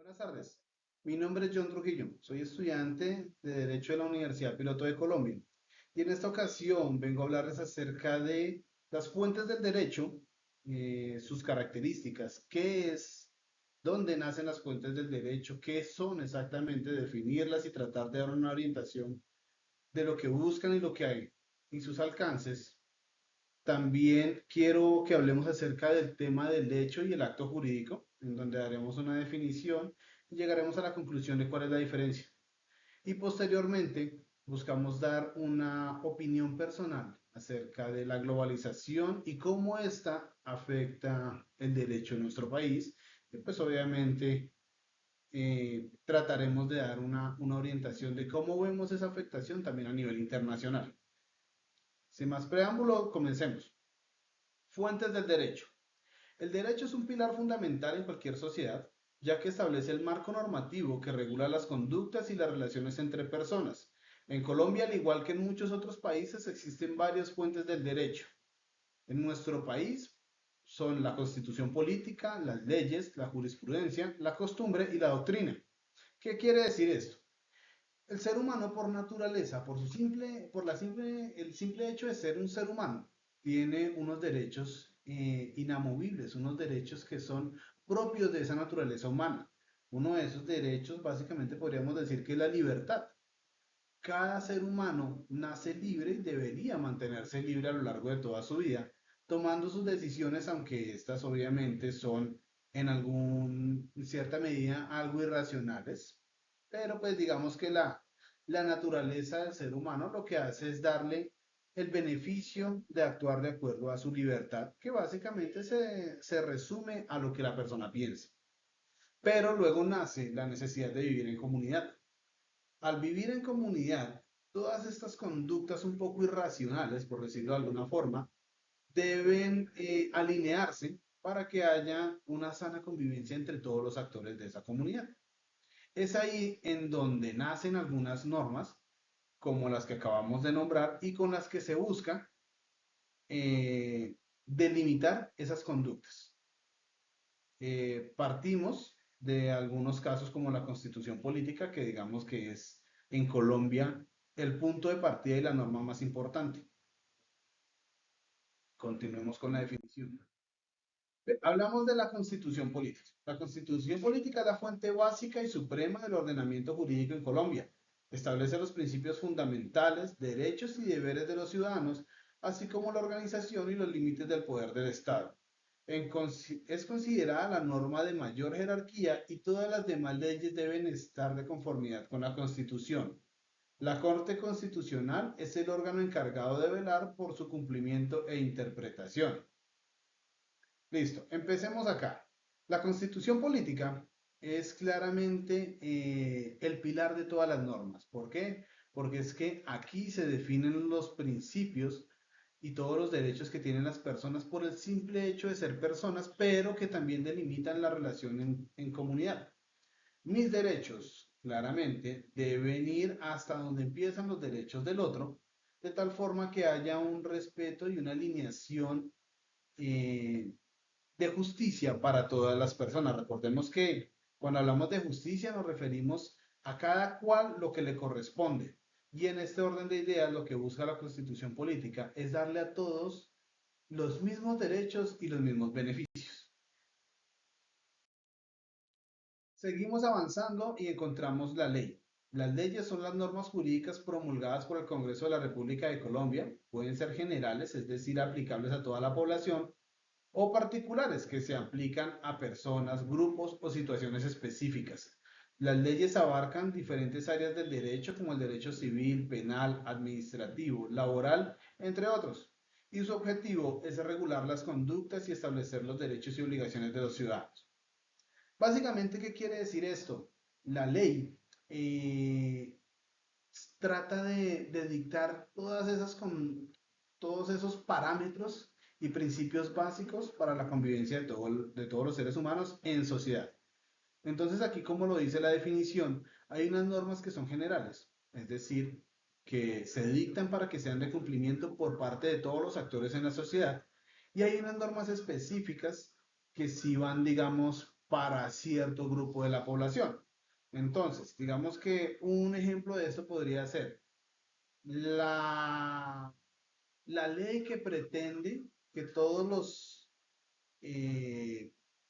Buenas tardes. Mi nombre es John Trujillo. Soy estudiante de Derecho de la Universidad Piloto de Colombia. Y en esta ocasión vengo a hablarles acerca de las fuentes del derecho, sus características, qué es, dónde nacen las fuentes del derecho, qué son exactamente, definirlas y tratar de dar una orientación de lo que buscan y lo que hay y sus alcances. También quiero que hablemos acerca del tema del hecho y el acto jurídico, en donde daremos una definición y llegaremos a la conclusión de cuál es la diferencia. Y posteriormente buscamos dar una opinión personal acerca de la globalización y cómo ésta afecta el derecho en nuestro país. Y pues obviamente trataremos de dar una orientación de cómo vemos esa afectación también a nivel internacional. Sin más preámbulo, comencemos. Fuentes del derecho. El derecho es un pilar fundamental en cualquier sociedad, ya que establece el marco normativo que regula las conductas y las relaciones entre personas. En Colombia, al igual que en muchos otros países, existen varias fuentes del derecho. En nuestro país son la constitución política, las leyes, la jurisprudencia, la costumbre y la doctrina. ¿Qué quiere decir esto? El ser humano por naturaleza, el simple hecho de ser un ser humano, tiene unos derechos inamovibles, unos derechos que son propios de esa naturaleza humana. Uno de esos derechos básicamente podríamos decir que es la libertad. Cada ser humano nace libre y debería mantenerse libre a lo largo de toda su vida, tomando sus decisiones, aunque estas obviamente son en cierta medida algo irracionales, pero pues digamos que la naturaleza del ser humano lo que hace es darle el beneficio de actuar de acuerdo a su libertad, que básicamente se resume a lo que la persona piensa. Pero luego nace la necesidad de vivir en comunidad. Al vivir en comunidad, todas estas conductas un poco irracionales, por decirlo de alguna forma, deben alinearse para que haya una sana convivencia entre todos los actores de esa comunidad. Es ahí en donde nacen algunas normas, como las que acabamos de nombrar, y con las que se busca eh, delimitar esas conductas. Partimos de algunos casos como la constitución política, que digamos que es en Colombia el punto de partida y la norma más importante. Continuemos con la definición. Hablamos de la constitución política. La constitución política es la fuente básica y suprema del ordenamiento jurídico en Colombia. Establece los principios fundamentales, derechos y deberes de los ciudadanos, así como la organización y los límites del poder del Estado. Es considerada la norma de mayor jerarquía y todas las demás leyes deben estar de conformidad con la Constitución. La Corte Constitucional es el órgano encargado de velar por su cumplimiento e interpretación. Listo, empecemos acá. La constitución política es claramente el pilar de todas las normas. ¿Por qué? Porque es que aquí se definen los principios y todos los derechos que tienen las personas por el simple hecho de ser personas, pero que también delimitan la relación en comunidad. Mis derechos, claramente, deben ir hasta donde empiezan los derechos del otro, de tal forma que haya un respeto y una alineación eh, de justicia para todas las personas. Recordemos que cuando hablamos de justicia nos referimos a cada cual lo que le corresponde. Y en este orden de ideas lo que busca la constitución política es darle a todos los mismos derechos y los mismos beneficios. Seguimos avanzando y encontramos la ley. Las leyes son las normas jurídicas promulgadas por el Congreso de la República de Colombia. Pueden ser generales, es decir, aplicables a toda la población, o particulares que se aplican a personas, grupos o situaciones específicas. Las leyes abarcan diferentes áreas del derecho como el derecho civil, penal, administrativo, laboral, entre otros. Y su objetivo es regular las conductas y establecer los derechos y obligaciones de los ciudadanos. Básicamente, ¿qué quiere decir esto? La ley eh, trata de dictar todos esos parámetros y principios básicos para la convivencia de todos los seres humanos en sociedad. Entonces aquí, como lo dice la definición, hay unas normas que son generales, es decir, que se dictan para que sean de cumplimiento por parte de todos los actores en la sociedad, y hay unas normas específicas que sí van, digamos, para cierto grupo de la población. Entonces, digamos que un ejemplo de esto podría ser la, la ley que pretende que todos los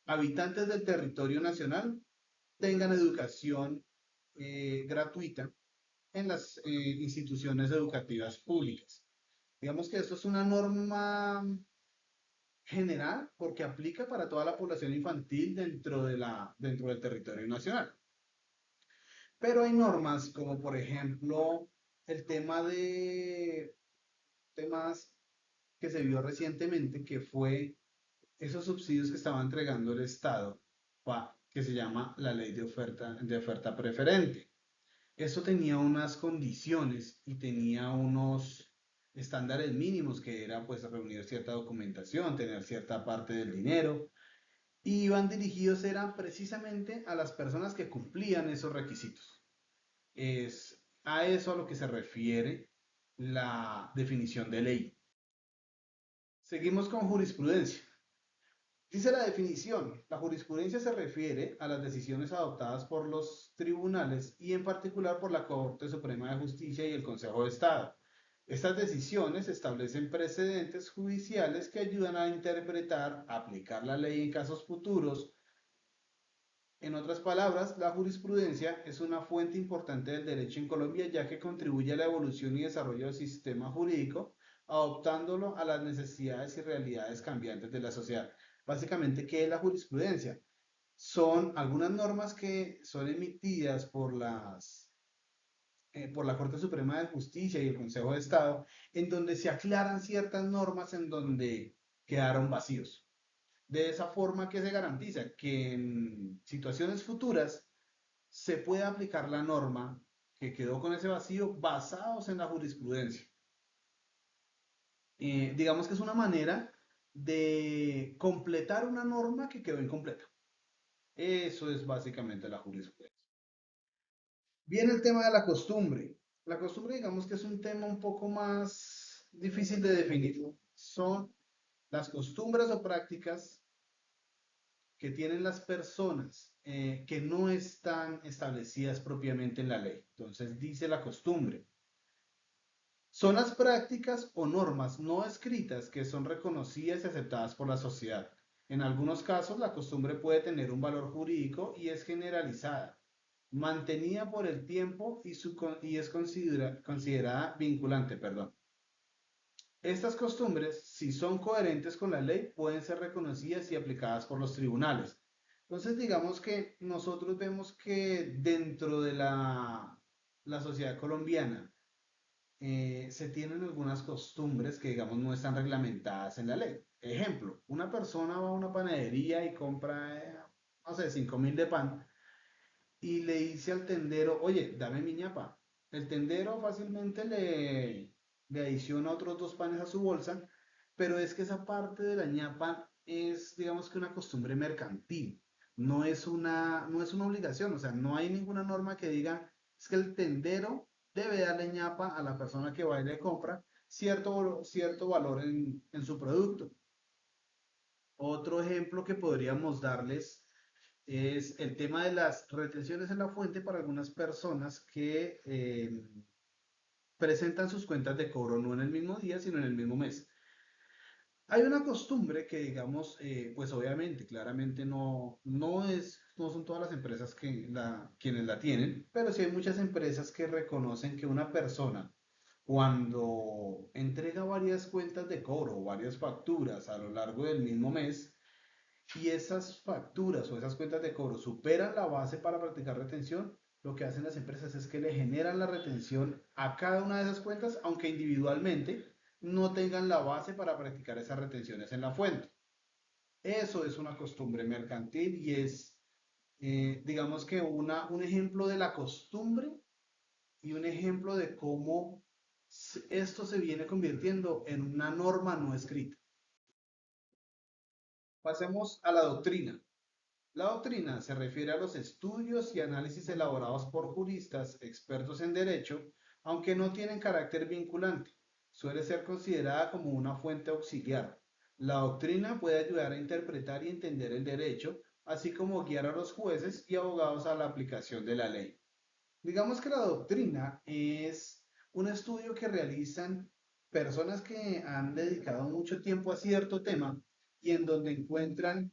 habitantes del territorio nacional tengan educación gratuita en las instituciones educativas públicas. Digamos que esto es una norma general porque aplica para toda la población infantil dentro del territorio nacional. Pero hay normas como por ejemplo el tema de temas que se vio recientemente, que fue esos subsidios que estaba entregando el Estado, que se llama la ley de oferta preferente. Eso tenía unas condiciones y tenía unos estándares mínimos que era pues reunir cierta documentación, tener cierta parte del dinero y iban dirigidos eran precisamente a las personas que cumplían esos requisitos. Es a eso a lo que se refiere la definición de ley. Seguimos con jurisprudencia. Dice la definición, la jurisprudencia se refiere a las decisiones adoptadas por los tribunales y en particular por la Corte Suprema de Justicia y el Consejo de Estado. Estas decisiones establecen precedentes judiciales que ayudan a interpretar, aplicar la ley en casos futuros. En otras palabras, la jurisprudencia es una fuente importante del derecho en Colombia ya que contribuye a la evolución y desarrollo del sistema jurídico, adoptándolo a las necesidades y realidades cambiantes de la sociedad. Básicamente, ¿qué es la jurisprudencia? Son algunas normas que son emitidas por la Corte Suprema de Justicia y el Consejo de Estado, en donde se aclaran ciertas normas en donde quedaron vacíos. De esa forma que se garantiza que en situaciones futuras se pueda aplicar la norma que quedó con ese vacío basados en la jurisprudencia. Digamos que es una manera de completar una norma que quedó incompleta. Eso es básicamente la jurisprudencia. Viene el tema de la costumbre. La costumbre, digamos que es un tema un poco más difícil de definir. Son las costumbres o prácticas que tienen las personas que no están establecidas propiamente en la ley. Entonces dice la costumbre. Son las prácticas o normas no escritas que son reconocidas y aceptadas por la sociedad. En algunos casos, la costumbre puede tener un valor jurídico y es generalizada, mantenida por el tiempo y es considerada vinculante, perdón. Estas costumbres, si son coherentes con la ley, pueden ser reconocidas y aplicadas por los tribunales. Entonces, digamos que nosotros vemos que dentro de la sociedad colombiana se tienen algunas costumbres que, digamos, no están reglamentadas en la ley. Ejemplo, una persona va a una panadería y compra, no sé, 5.000 de pan y le dice al tendero, oye, dame mi ñapa. El tendero fácilmente le adiciona otros 2 panes a su bolsa, pero es que esa parte de la ñapa es, digamos que una costumbre mercantil, no es una obligación, o sea, no hay ninguna norma que diga, es que el tendero debe darle ñapa a la persona que va y le compra cierto valor en su producto. Otro ejemplo que podríamos darles es el tema de las retenciones en la fuente para algunas personas que presentan sus cuentas de cobro no en el mismo día, sino en el mismo mes. Hay una costumbre que, digamos, pues obviamente, claramente no son todas las empresas quienes la tienen, pero sí hay muchas empresas que reconocen que una persona, cuando entrega varias cuentas de cobro o varias facturas a lo largo del mismo mes, y esas facturas o esas cuentas de cobro superan la base para practicar retención, lo que hacen las empresas es que le generan la retención a cada una de esas cuentas, aunque individualmente no tengan la base para practicar esas retenciones en la fuente. Eso es una costumbre mercantil y es, digamos que un ejemplo de la costumbre y un ejemplo de cómo esto se viene convirtiendo en una norma no escrita. Pasemos a la doctrina. La doctrina se refiere a los estudios y análisis elaborados por juristas expertos en derecho, aunque no tienen carácter vinculante. Suele ser considerada como una fuente auxiliar. La doctrina puede ayudar a interpretar y entender el derecho, así como guiar a los jueces y abogados a la aplicación de la ley. Digamos que la doctrina es un estudio que realizan personas que han dedicado mucho tiempo a cierto tema y en donde encuentran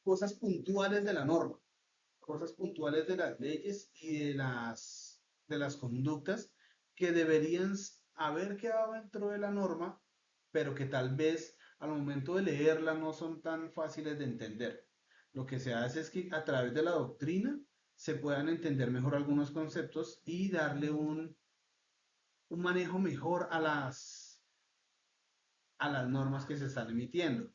cosas puntuales de la norma, cosas puntuales de las leyes y de las conductas que deberían haber quedado dentro de la norma, pero que tal vez al momento de leerla no son tan fáciles de entender. Lo que se hace es que a través de la doctrina se puedan entender mejor algunos conceptos y darle un manejo mejor a las normas que se están emitiendo.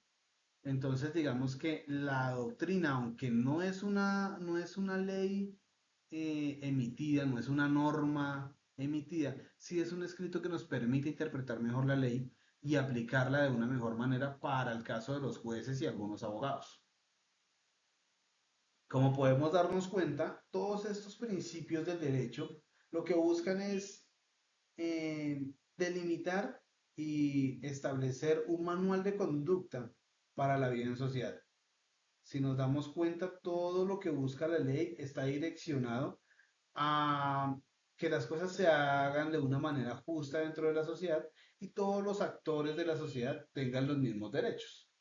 Entonces, digamos que la doctrina, aunque no es una ley emitida, no es una norma emitida, sí es un escrito que nos permite interpretar mejor la ley y aplicarla de una mejor manera para el caso de los jueces y algunos abogados. Como podemos darnos cuenta, todos estos principios del derecho lo que buscan es delimitar y establecer un manual de conducta para la vida en sociedad. Si nos damos cuenta, todo lo que busca la ley está direccionado a que las cosas se hagan de una manera justa dentro de la sociedad y todos los actores de la sociedad tengan los mismos derechos.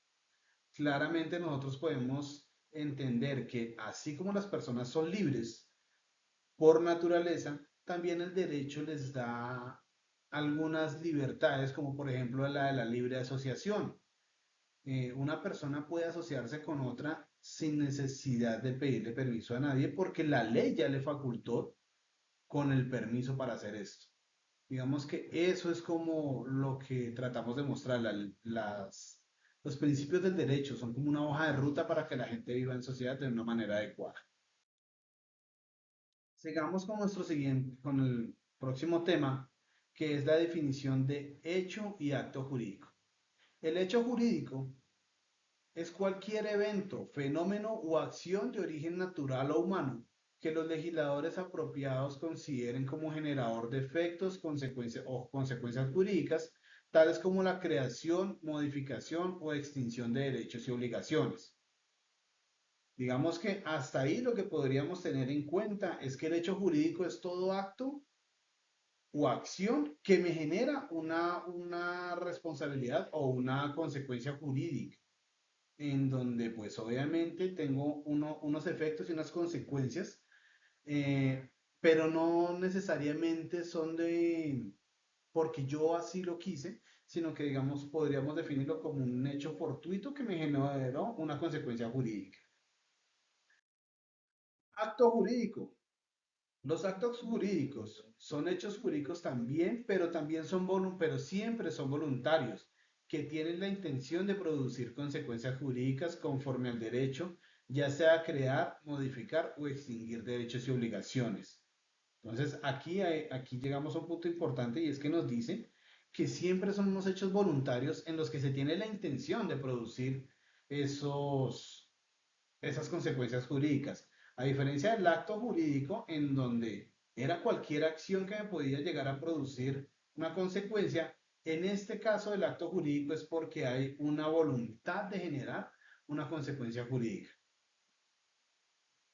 Claramente nosotros podemos entender que así como las personas son libres por naturaleza, también el derecho les da algunas libertades, como por ejemplo la de la libre asociación. Una persona puede asociarse con otra sin necesidad de pedirle permiso a nadie porque la ley ya le facultó con el permiso para hacer esto. Digamos que eso es como lo que tratamos de mostrar. Los principios del derecho son como una hoja de ruta para que la gente viva en sociedad de una manera adecuada. Sigamos con con el próximo tema, que es la definición de hecho y acto jurídico. El hecho jurídico es cualquier evento, fenómeno o acción de origen natural o humano que los legisladores apropiados consideren como generador de efectos, consecuencias o consecuencias jurídicas, tales como la creación, modificación o extinción de derechos y obligaciones. Digamos que hasta ahí lo que podríamos tener en cuenta es que el hecho jurídico es todo acto o acción que me genera una responsabilidad o una consecuencia jurídica en donde pues obviamente tengo unos efectos y unas consecuencias, eh, pero no necesariamente son de porque yo así lo quise, sino que digamos podríamos definirlo como un hecho fortuito que me generó una consecuencia jurídica. Acto jurídico. Los actos jurídicos son hechos jurídicos también, pero también pero siempre son voluntarios, que tienen la intención de producir consecuencias jurídicas conforme al derecho, ya sea crear, modificar o extinguir derechos y obligaciones. Entonces, aquí llegamos a un punto importante y es que nos dice que siempre son unos hechos voluntarios en los que se tiene la intención de producir esos, esas consecuencias jurídicas. A diferencia del acto jurídico, en donde era cualquier acción que me podía llegar a producir una consecuencia, en este caso el acto jurídico es porque hay una voluntad de generar una consecuencia jurídica.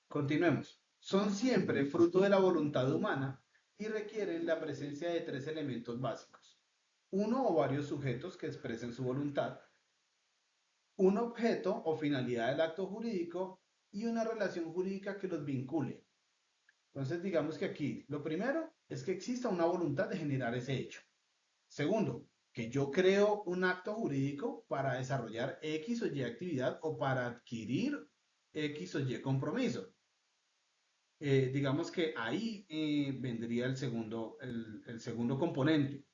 Continuemos. Son siempre fruto de la voluntad humana y requieren la presencia de tres elementos básicos. Uno o varios sujetos que expresen su voluntad, un objeto o finalidad del acto jurídico y una relación jurídica que los vincule. Entonces, digamos que aquí lo primero es que exista una voluntad de generar ese hecho. Segundo, que yo creo un acto jurídico para desarrollar X o Y actividad o para adquirir X o Y compromiso. Digamos que ahí vendría el segundo componente.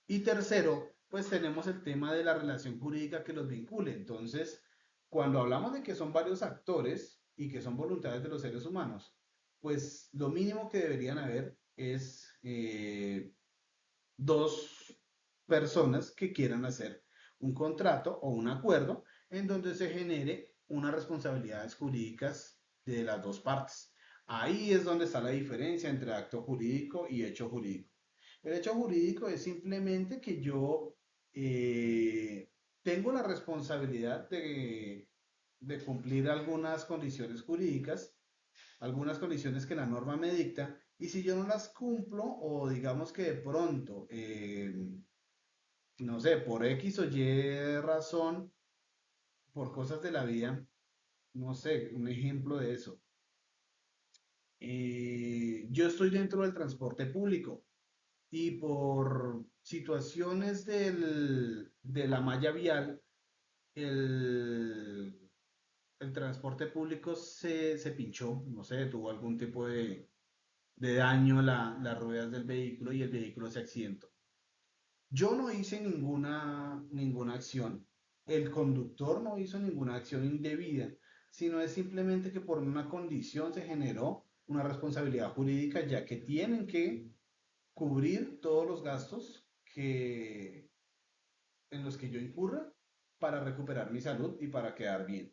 Y tercero, pues tenemos el tema de la relación jurídica que los vincule. Entonces, cuando hablamos de que son varios actores y que son voluntades de los seres humanos, pues lo mínimo que deberían haber es dos personas que quieran hacer un contrato o un acuerdo en donde se genere unas responsabilidades jurídicas de las dos partes. Ahí es donde está la diferencia entre acto jurídico y hecho jurídico. El hecho jurídico es simplemente que yo tengo la responsabilidad de cumplir algunas condiciones jurídicas, algunas condiciones que la norma me dicta, y si yo no las cumplo, o digamos que de pronto, no sé, por X o Y razón, por cosas de la vida, no sé, un ejemplo de eso. Yo estoy dentro del transporte público y por situaciones de la malla vial, el, el transporte público se pinchó, no sé, tuvo algún tipo de daño a las ruedas del vehículo y el vehículo se accidentó. Yo no hice ninguna acción, el conductor no hizo ninguna acción indebida, sino es simplemente que por una condición se generó una responsabilidad jurídica, ya que tienen que cubrir todos los gastos en los que yo incurra para recuperar mi salud y para quedar bien.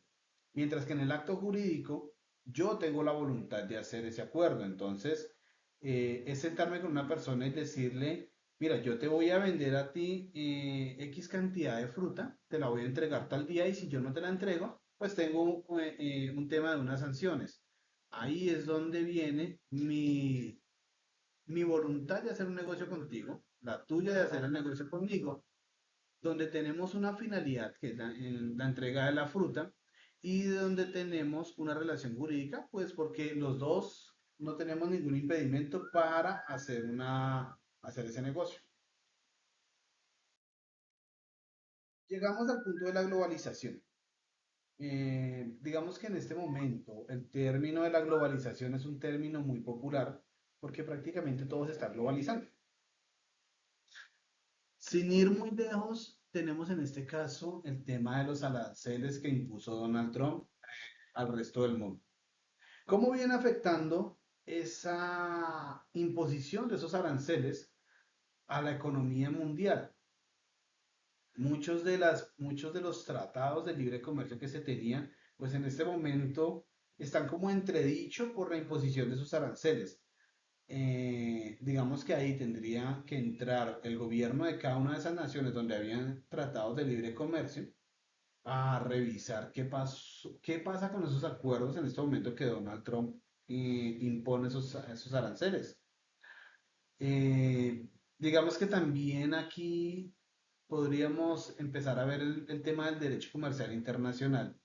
Mientras que en el acto jurídico yo tengo la voluntad de hacer ese acuerdo. Entonces, es sentarme con una persona y decirle, mira, yo te voy a vender a ti X cantidad de fruta, te la voy a entregar tal día y si yo no te la entrego, pues tengo un tema de unas sanciones. Ahí es donde viene mi voluntad de hacer un negocio contigo, la tuya de hacer el negocio conmigo, donde tenemos una finalidad, que es la entrega de la fruta, y donde tenemos una relación jurídica, pues porque los dos no tenemos ningún impedimento para hacer ese negocio. Llegamos al punto de la globalización. Digamos que en este momento el término de la globalización es un término muy popular porque prácticamente todo se está globalizando. Sin ir muy lejos, tenemos en este caso el tema de los aranceles que impuso Donald Trump al resto del mundo. ¿Cómo viene afectando esa imposición de esos aranceles a la economía mundial? Muchos de los tratados de libre comercio que se tenían, pues en este momento están como entredicho por la imposición de esos aranceles. Digamos que ahí tendría que entrar el gobierno de cada una de esas naciones donde habían tratados de libre comercio a revisar qué pasa con esos acuerdos en este momento que Donald Trump impone esos aranceles. Eh, digamos que también aquí podríamos empezar a ver el tema del derecho comercial internacional,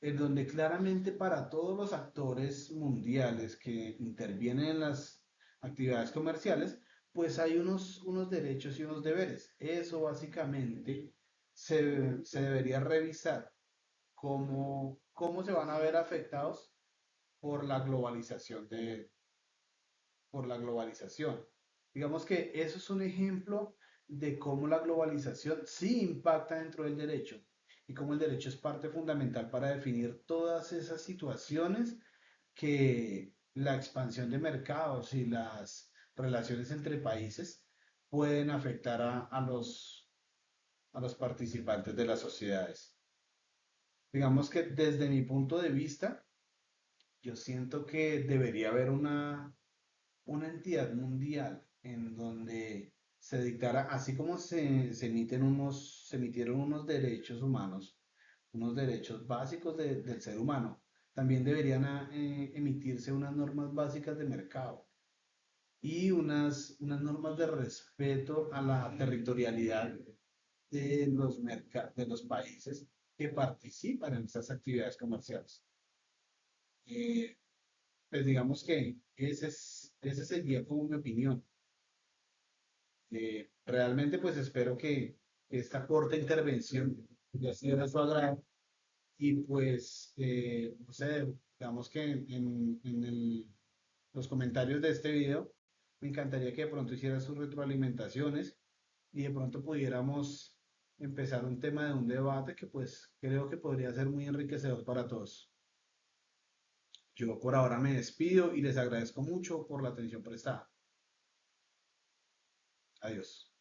en donde claramente para todos los actores mundiales que intervienen en las actividades comerciales, pues hay unos derechos y unos deberes. Eso básicamente se debería revisar cómo se van a ver afectados por la por la globalización. Digamos que eso es un ejemplo de cómo la globalización sí impacta dentro del derecho y cómo el derecho es parte fundamental para definir todas esas situaciones que la expansión de mercados y las relaciones entre países pueden afectar a los participantes de las sociedades. Digamos que desde mi punto de vista, yo siento que debería haber una entidad mundial en donde se dictara, así como se emitieron unos derechos humanos, unos derechos básicos del ser humano, también deberían emitirse unas normas básicas de mercado y unas normas de respeto a la territorialidad de los países que participan en estas actividades comerciales. Eh, pues digamos que ese sería como mi opinión. Realmente pues espero que esta corta intervención haya sido de su agrado y pues, no sé, digamos que los comentarios de este video me encantaría que de pronto hiciera sus retroalimentaciones y de pronto pudiéramos empezar un tema de un debate que pues creo que podría ser muy enriquecedor para todos. Yo por ahora me despido y les agradezco mucho por la atención prestada. Adiós.